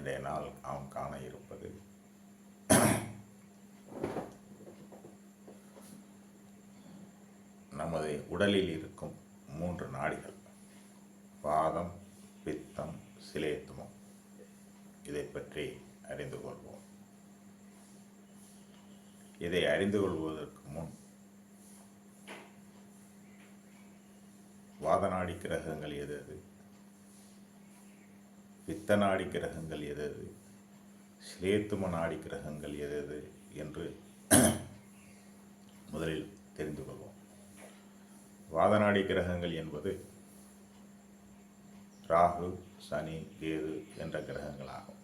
இன்றைய நாள் நாம் காண இருப்பது நமது உடலில் இருக்கும் 3 நாடிகள்: வாதம், பித்தம், சிலேத்துமம். இதை பற்றி அறிந்து கொள்வோம். இதை அறிந்து கொள்வதற்கு முன் வாதநாடி கிரகங்கள் எது, பித்த நாடி கிரகங்கள் எது, சிலேத்தும நாடி கிரகங்கள் எது என்று முதலில் தெரிந்து கொள்வோம். வாதநாடி கிரகங்கள் என்பது ராகு, சனி, கேது என்ற கிரகங்களாகும்.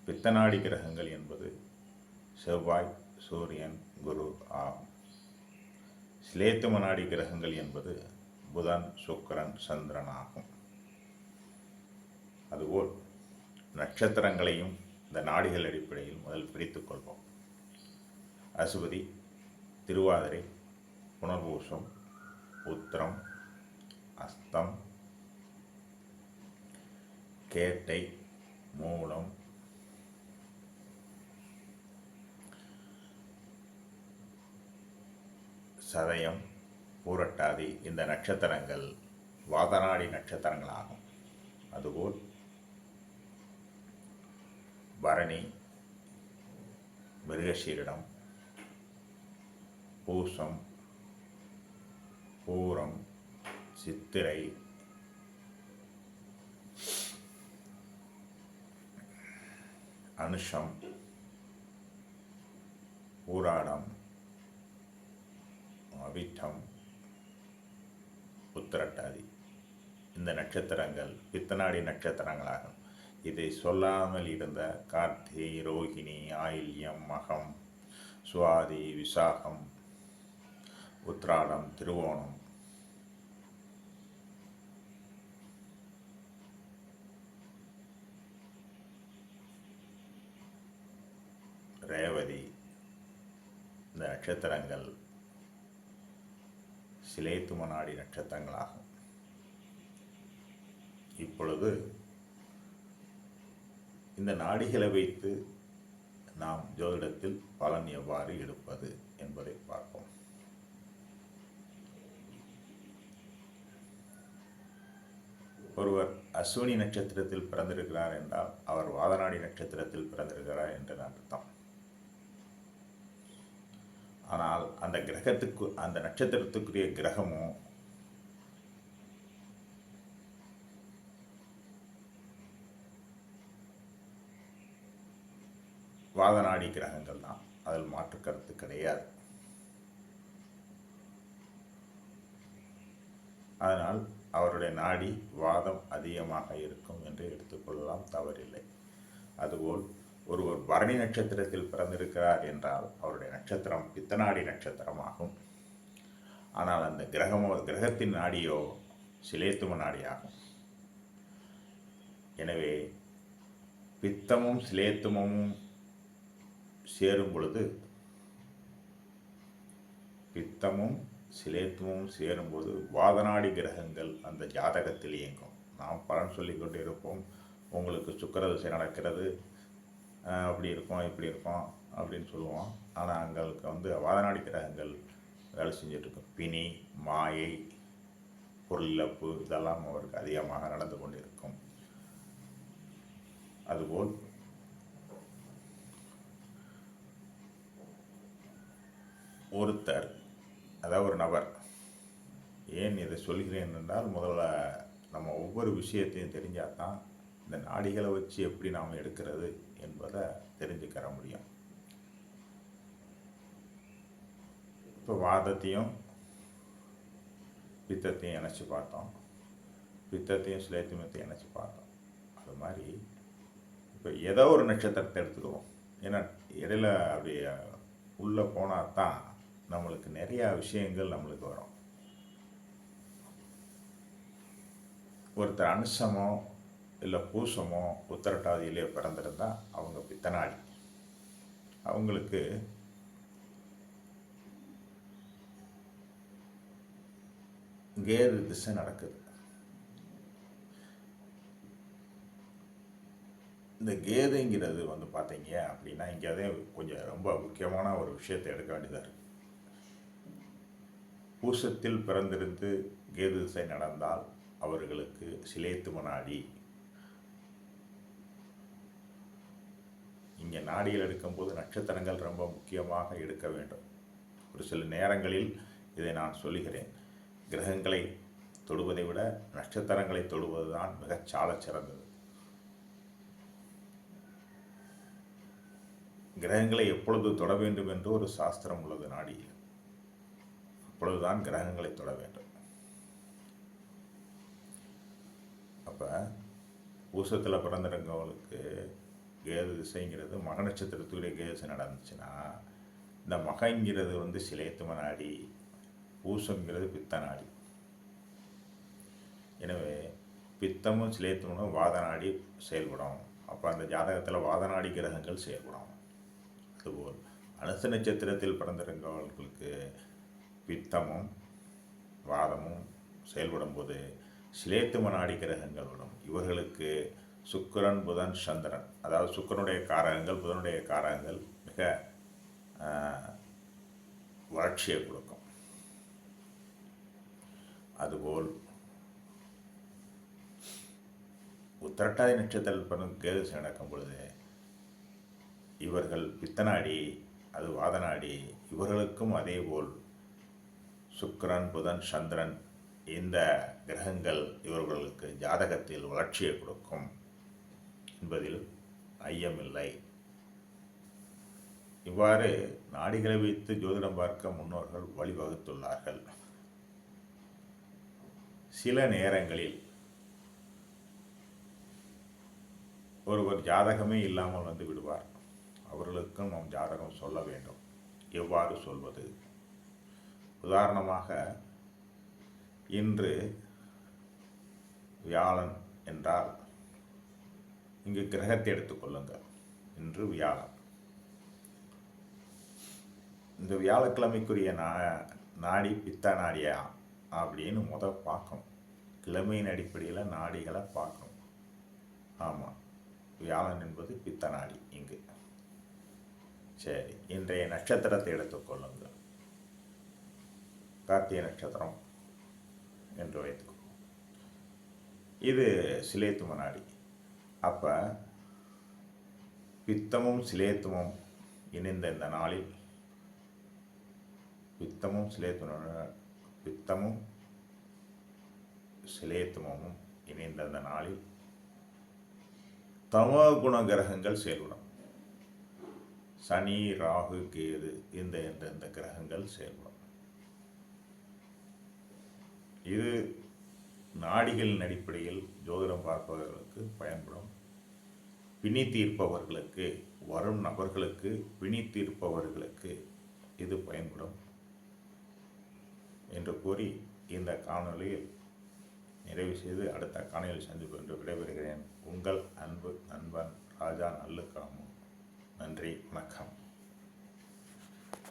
பித்தநாடி கிரகங்கள் என்பது செவ்வாய், சூரியன், குரு ஆகும். சிலேத்தும நாடி கிரகங்கள் என்பது புதன், சுக்கிரன், சந்திரன் ஆகும். அதுபோல் நட்சத்திரங்களையும் இந்த நாடிகள் அடிப்படையில் முதல் பிரித்துக் கொள்வோம். அசுபதி, திருவாதிரை, புனர்பூசம், உத்திரம், அஸ்தம், கேட்டை, மூலம், சதயம், பூரட்டாதி இந்த நட்சத்திரங்கள் வாதநாடி நட்சத்திரங்களாகும். அதுபோல் பரணி, மிருகசீரிடம், பூசம், பூரம், சித்திரை, அனுஷம், பூராடம், அவிட்டம், உத்திரட்டாதி இந்த நட்சத்திரங்கள் பித்தநாடி நட்சத்திரங்களாகும். இதை சொல்லாமல் இருந்த கார்த்திகை, ரோகிணி, ஆயில்யம், மகம், சுவாதி, விசாகம், உத்ராடம், திருவோணம், ரேவதி இந்த நட்சத்திரங்கள் சிலேத்தும நாடி நட்சத்திரங்களாகும். இப்பொழுது இந்த நாடிகளை வைத்து நாம் ஜோதிடத்தில் பலன் எவ்வாறு எடுப்பது என்பதை பார்ப்போம். ஒருவர் அஸ்வினி நட்சத்திரத்தில் பிறந்திருக்கிறார் என்றால் அவர் வாதநாடி நட்சத்திரத்தில் பிறந்திருக்கிறார் என்று அர்த்தம். ஆனால் அந்த கிரகத்துக்கு, அந்த நட்சத்திரத்துக்குரிய கிரகமும் வாதநாடி கிரகங்கள் தான், அதில் மாற்று கருத்து கிடையாது. அதனால் அவருடைய நாடி வாதம் அதிகமாக இருக்கும் என்று எடுத்துக்கொள்ளலாம், தவறில்லை. அதுபோல் ஒருவர் பரணி நட்சத்திரத்தில் பிறந்திருக்கிறார் என்றால் அவருடைய நட்சத்திரம் பித்தநாடி நட்சத்திரமாகும். ஆனால் அந்த கிரகத்தின் நாடியோ சிலேத்தும நாடியாகும். எனவே பித்தமும் சிலேத்துமமும் சேரும் பொழுது, பித்தமும் சிலேத்துமமும் சேரும்போது வாதநாடி கிரகங்கள் அந்த ஜாதகத்தில் இயங்கும். நாம் பலன் சொல்லி கொண்டு இருப்போம், உங்களுக்கு சுக்கிர திசை நடக்கிறது, அப்படி இருக்கும், இப்படி இருக்கும் அப்படின்னு சொல்லுவோம். ஆனால் அங்களுக்கு வாதநாடி கிரகங்கள் வேலை செஞ்சிட்ருக்கும். பிணி, மாயை, பொருளிழப்பு இதெல்லாம் அவருக்கு அதிகமாக நடந்து கொண்டிருக்கும். அதுபோல் ஒருத்தர், அதாவது ஒரு நபர், ஏன் இதை சொல்கிறேன் என்றால், முதல்ல நம்ம ஒவ்வொரு விஷயத்தையும் தெரிஞ்சால் தான் இந்த நாடிகளை வச்சு எப்படி நாம் எடுக்கிறது என்பதை தெரிஞ்சுக்கிற முடியும். இப்போ வாதத்தையும் பித்தத்தையும் இணைச்சி பார்த்தோம், பித்தத்தையும் சிலேத்துமத்தையும் இணைச்சி பார்த்தோம். அது மாதிரி இப்போ ஏதோ ஒரு நட்சத்திரத்தை எடுத்துக்குவோம். ஏன்னா இடையில அப்படி உள்ளே போனால் தான் நம்மளுக்கு நிறையா விஷயங்கள் நம்மளுக்கு வரும். ஒருத்தர் அனுஷமோ இல்லை பூசமோ உத்திரட்டாதியிலே பிறந்திருந்தால் அவங்க பித்தநாடி. அவங்களுக்கு கேது திசை நடக்குது. இந்த கேதுங்கிறது வந்து பார்த்தீங்க அப்படின்னா, இங்கே அதே கொஞ்சம் ரொம்ப முக்கியமான ஒரு விஷயத்தை எடுக்க வேண்டியதாக இருக்குது. பூசத்தில் பிறந்திருந்து கேது திசை நடந்தால் அவர்களுக்கு சிலேத்தும நாடி. இங்கே நாடிகள் எடுக்கும்போது நட்சத்திரங்கள் ரொம்ப முக்கியமாக எடுக்க வேண்டும். ஒரு சில நேரங்களில் இதை நான் சொல்லுகிறேன். கிரகங்களை தொடுவதை விட நட்சத்திரங்களை தொடுவதுதான் மிகச் சாலச் சிறந்தது. கிரகங்களை எப்பொழுது தொட வேண்டும் என்று ஒரு சாஸ்திரம் உள்ளது நாடியில். அப்பொழுதுதான் கிரகங்களை தொட வேண்டும். அப்போ பூசத்தில் பிறந்திருக்கவங்களுக்கு கேது திசைங்கிறது மக நட்சத்திரத்துடைய கேது திசை நடந்துச்சுன்னா, இந்த மகங்கிறது வந்து சிலேத்தும நாடி, பூசங்கிறது பித்த நாடி. எனவே பித்தமும் சிலேத்துமனும் வாத நாடி செயல்படும். அப்போ அந்த ஜாதகத்தில் வாத நாடி கிரகங்கள் செயல்படும். அதுபோல் அனுச நட்சத்திரத்தில் பிறந்திருந்தவர்களுக்கு பித்தமும் வாதமும் செயல்படும் போது சிலேத்தும நாடி கிரகங்கள் விடும். இவர்களுக்கு சுக்கிரன், புதன், சந்திரன், அதாவது சுக்கிரனுடைய காரகங்கள், புதனுடைய காரகங்கள் மிக வறட்சியை கொடுக்கும். அதுபோல் உத்திரட்டாதி நட்சத்திரத்தில் பிறந்த கேது நடக்கும் பொழுது இவர்கள் பித்தநாடி, அது வாதநாடி, இவர்களுக்கும் அதேபோல் சுக்கிரன், புதன், சந்திரன் இந்த கிரகங்கள் இவர்களுக்கு ஜாதகத்தில் வளர்ச்சியை கொடுக்கும் என்பதில் ஐயமில்லை. இவ்வாறு நாடிகளை வைத்து ஜோதிடம் பார்க்க முன்னோர்கள் வழிவகுத்துள்ளார்கள். சில நேரங்களில் ஒருவர் ஜாதகமே இல்லாமல் வந்து விடுவார். அவர்களுக்கும் நாம் ஜாதகம் சொல்ல வேண்டும். எவ்வாறு சொல்வது? உதாரணமாக, இன்று வியாழன் என்றால் இங்கு கிரகத்தை எடுத்துக்கொள்ளுங்கள். இன்று வியாழன். இந்த வியாழக்கிழமைக்குரிய நாடி பித்த நாடியா அப்படின்னு பார்க்கணும். கிழமையின் அடிப்படையில் நாடிகளை பார்க்கணும். ஆமாம், வியாழன் என்பது பித்த நாடி. இங்கு சரி, இன்றைய நட்சத்திரத்தை எடுத்துக்கொள்ளுங்கள். கார்த்திகை நட்சத்திரம் என்று வைத்துக்கொள்ளும். இது சிலேத்தும நாடி. அப்போ பித்தமும் சிலேத்துமும் இணைந்த இந்த நாளில் பித்தமும் சிலேத்துமமும் இணைந்த இந்த நாளில் தமோ குண கிரகங்கள் செயல்படும். சனி, ராகு, கேது இந்த கிரகங்கள் செயல்படும். இது நாடிகளின் அடிப்படையில் ஜோதிடம் பார்ப்பவர்களுக்கு பயன்படும். பிணி தீர்ப்பவர்களுக்கு, வரும் நபர்களுக்கு பிணி தீர்ப்பவர்களுக்கு இது பயன்படும் என்று கூறி இந்த காணொலியில் நிறைவு செய்து அடுத்த காணொலியில் சந்திப்பு என்று விடைபெறுகிறேன். உங்கள் அன்பு நண்பன் ராஜா நல்லுக்காமு. நன்றி, வணக்கம்.